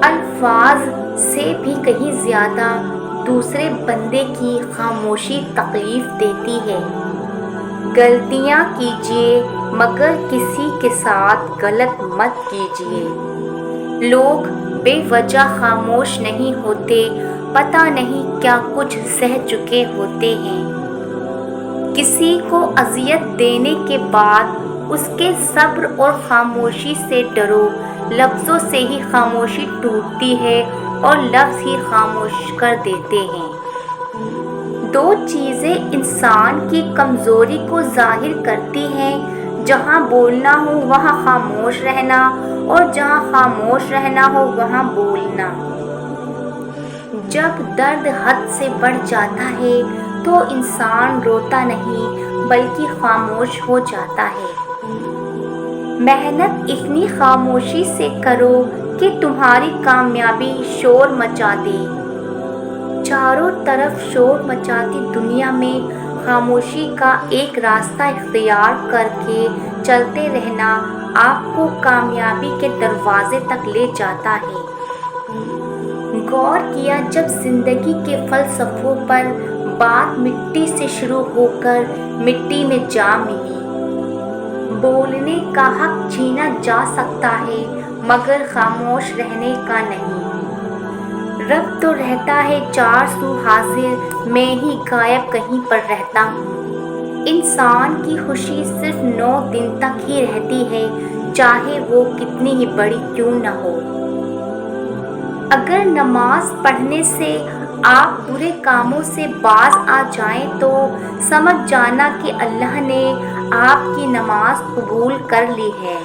الفاظ سے بھی کہیں زیادہ دوسرے بندے کی خاموشی تکلیف دیتی ہے۔ غلطیاں کیجیے مگر کسی کے ساتھ غلط مت کیجیے۔ لوگ بے وجہ خاموش نہیں ہوتے، پتہ نہیں کیا کچھ سہ چکے ہوتے ہیں۔ کسی کو اذیت دینے کے بعد اس کے صبر اور خاموشی سے ڈرو، لفظوں سے ہی خاموشی ٹوٹتی ہے اور لفظ ہی خاموش کر دیتے ہیں۔ دو چیزیں انسان کی کمزوری کو ظاہر کرتی ہیں، جہاں بولنا ہو وہاں خاموش رہنا اور جہاں خاموش رہنا ہو وہاں بولنا۔ جب درد حد سے بڑھ جاتا ہے تو انسان روتا نہیں بلکہ خاموش ہو جاتا ہے۔ محنت اتنی خاموشی سے کرو کہ تمہاری کامیابی شور مچا دے۔ چاروں طرف شور مچاتی دنیا میں خاموشی کا ایک راستہ اختیار کر کے چلتے رہنا آپ کو کامیابی کے دروازے تک لے جاتا ہے۔ غور کیا جب زندگی کے فلسفوں پر بات مٹی سے شروع ہو کر مٹی میں جا ملی۔ بولنے کا حق چھینا جا سکتا ہے مگر خاموش رہنے کا نہیں۔ رب تو رہتا ہے چار سو حاضر، میں ہی غائب کہیں پر رہتا ہوں۔ انسان کی خوشی صرف 9 دن تک ہی رہتی ہے، چاہے وہ کتنی ہی بڑی کیوں نہ ہو۔ اگر نماز پڑھنے سے آپ برے کاموں سے باز آ جائیں تو سمجھ جانا کہ اللہ نے آپ کی نماز قبول کر لی ہے۔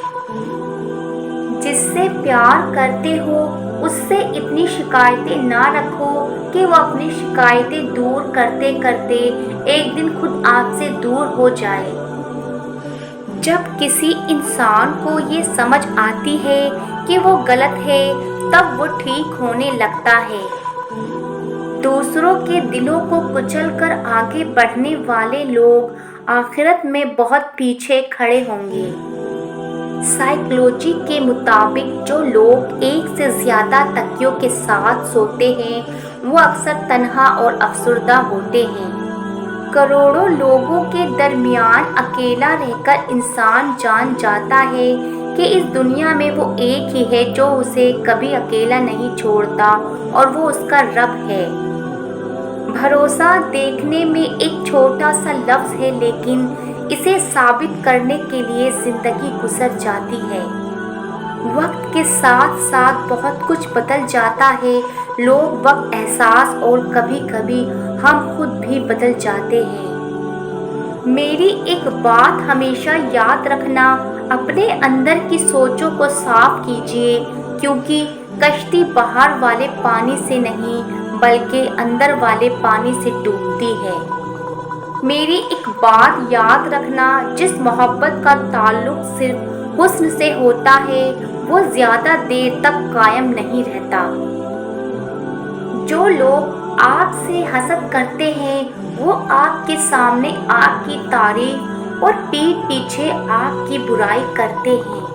جس سے پیار کرتے ہو اس سے اتنی شکایتیں نہ رکھو کہ وہ اپنی شکایتیں دور کرتے کرتے ایک دن خود آپ سے دور ہو جائے۔ جب کسی انسان کو یہ سمجھ آتی ہے کہ وہ غلط ہے تب وہ ٹھیک ہونے لگتا ہے۔ دوسروں کے دلوں کو کچل کر آگے بڑھنے والے لوگ آخرت میں بہت پیچھے کھڑے ہوں گے۔ سائیکالوجی کے مطابق جو لوگ ایک سے زیادہ تکیوں کے ساتھ سوتے ہیں وہ اکثر تنہا اور افسردہ ہوتے ہیں۔ کروڑوں لوگوں کے درمیان اکیلا رہ کر انسان جان جاتا ہے کہ اس دنیا میں وہ ایک ہی ہے جو اسے کبھی اکیلا نہیں چھوڑتا اور وہ اس کا رب ہے۔ بھروسہ دیکھنے میں ایک چھوٹا سا لفظ ہے لیکن اسے ثابت کرنے کے لیے زندگی گزر جاتی ہے۔ وقت کے ساتھ ساتھ بہت کچھ بدل جاتا ہے، لوگ، وقت، احساس اور کبھی کبھی ہم خود بھی بدل جاتے ہیں۔ میری ایک بات ہمیشہ یاد رکھنا، اپنے اندر کی سوچوں کو صاف کیجیے کیونکہ کشتی باہر والے پانی سے نہیں بلکہ اندر والے پانی سے ڈوبتی ہے۔ میری ایک بات یاد رکھنا، جس محبت کا تعلق صرف حسن سے ہوتا ہے وہ زیادہ دیر تک قائم نہیں رہتا۔ جو لوگ آپ سے حسد کرتے ہیں وہ آپ کے سامنے آپ کی تعریف اور پیٹھ پیچھے آپ کی برائی کرتے ہیں۔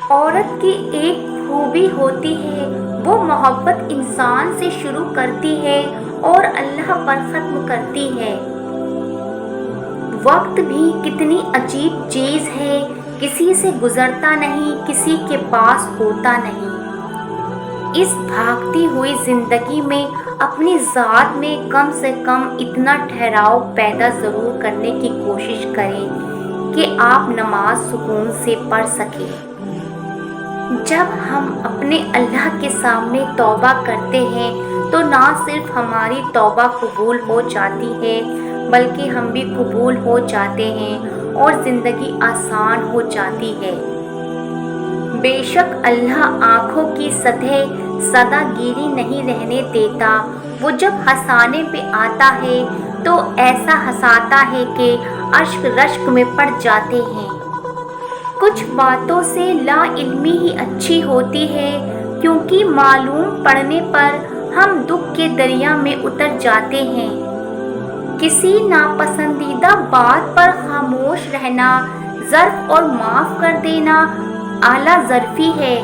عورت کی ایک خوبی ہوتی ہے، وہ محبت انسان سے شروع کرتی ہے اور اللہ پر ختم کرتی ہے۔ وقت بھی کتنی عجیب چیز ہے، کسی سے گزرتا نہیں، کسی کے پاس ہوتا نہیں۔ اس بھاگتی ہوئی زندگی میں اپنی ذات میں کم سے کم اتنا ٹھہراؤ پیدا ضرور کرنے کی کوشش کریں کہ آپ نماز سکون سے پڑھ سکیں۔ جب ہم اپنے اللہ کے سامنے توبہ کرتے ہیں تو نہ صرف ہماری توبہ قبول ہو جاتی ہے بلکہ ہم بھی قبول ہو جاتے ہیں اور زندگی آسان ہو جاتی ہے۔ بے شک اللہ آنکھوں کی سطح سادہ گیری نہیں رہنے دیتا، وہ جب ہنسانے پہ آتا ہے تو ایسا ہنساتا ہے کہ اشک رشک میں پڑ جاتے ہیں۔ کچھ باتوں سے لا علمی ہی اچھی ہوتی ہے کیونکہ معلوم پڑنے پر ہم دکھ کے دریا میں اتر جاتے ہیں۔ کسی ناپسندیدہ بات پر خاموش رہنا ظرف اور معاف کر دینا اعلیٰ ظرفی ہے۔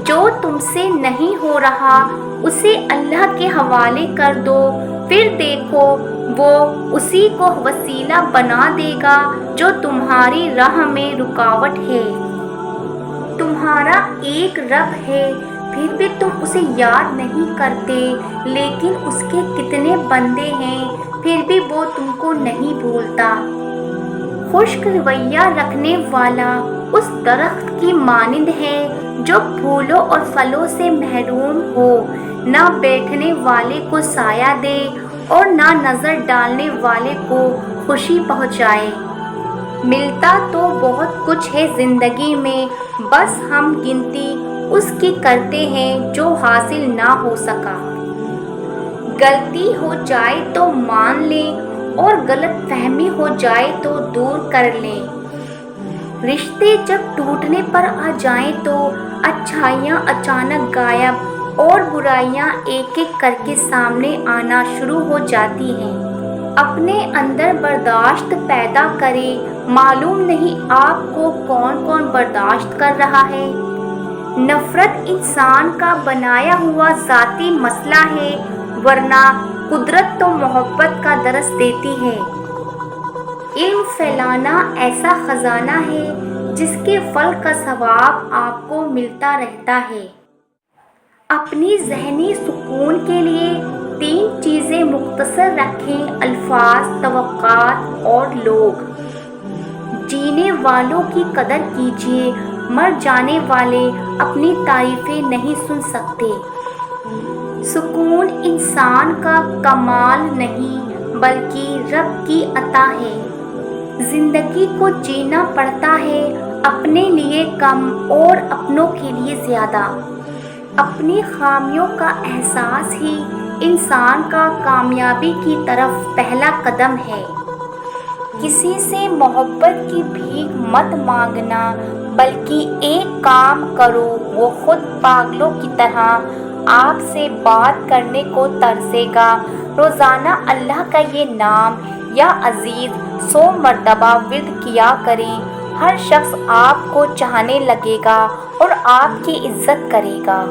جو تم تم سے نہیں ہو رہا اسے اللہ کے حوالے کر دو، پھر دیکھو وہ اسی کو وسیلہ بنا دے گا جو تمہاری راہ میں رکاوٹ ہے۔ تمہارا ایک رب ہے، پھر بھی تم اسے یاد نہیں کرتے، لیکن اس کے کتنے بندے ہیں، پھر بھی وہ تم کو نہیں بھولتا۔ خشک رویہ رکھنے والا اس درخت کی مانند ہے جو پھولوں اور پھلوں سے محروم ہو، نہ بیٹھنے والے کو سایہ دے اور نہ نظر ڈالنے والے کو خوشی پہنچائے۔ ملتا تو بہت کچھ ہے زندگی میں، بس ہم گنتی اس کی کرتے ہیں جو حاصل نہ ہو سکا۔ غلطی ہو جائے تو مان لیں اور غلط فہمی ہو جائے تو دور کر لیں۔ رشتے جب ٹوٹنے پر آ جائیں تو اچھائیاں اچانک غائب اور برائیاں ایک ایک کر کے سامنے آنا شروع ہو جاتی ہیں۔ اپنے اندر برداشت پیدا کریں، معلوم نہیں آپ کو کون کون برداشت کر رہا ہے۔ نفرت انسان کا بنایا ہوا ذاتی مسئلہ ہے، ورنہ قدرت تو محبت کا درس دیتی ہے۔ علم پھیلانا ایسا خزانہ ہے جس کے پھل کا ثواب آپ کو ملتا رہتا ہے۔ اپنی ذہنی سکون کے لیے 3 چیزیں مختصر رکھیں: الفاظ، توقعات اور لوگ۔ جینے والوں کی قدر کیجیے، مر جانے والے اپنی تعریفیں نہیں سن سکتے۔ سکون انسان کا کمال نہیں بلکہ رب کی عطا ہے۔ زندگی کو جینا پڑتا ہے، اپنے لیے کم اور اپنوں کے لیے زیادہ۔ اپنی خامیوں کا احساس ہی انسان کا کامیابی کی طرف پہلا قدم ہے۔ کسی سے محبت کی بھیک مت مانگنا، بلکہ ایک کام کرو، وہ خود پاگلوں کی طرح آپ سے بات کرنے کو ترسے گا۔ روزانہ اللہ کا یہ نام یا عزیز 100 مرتبہ ورد کیا کریں، ہر شخص آپ کو چاہنے لگے گا اور آپ کی عزت کرے گا۔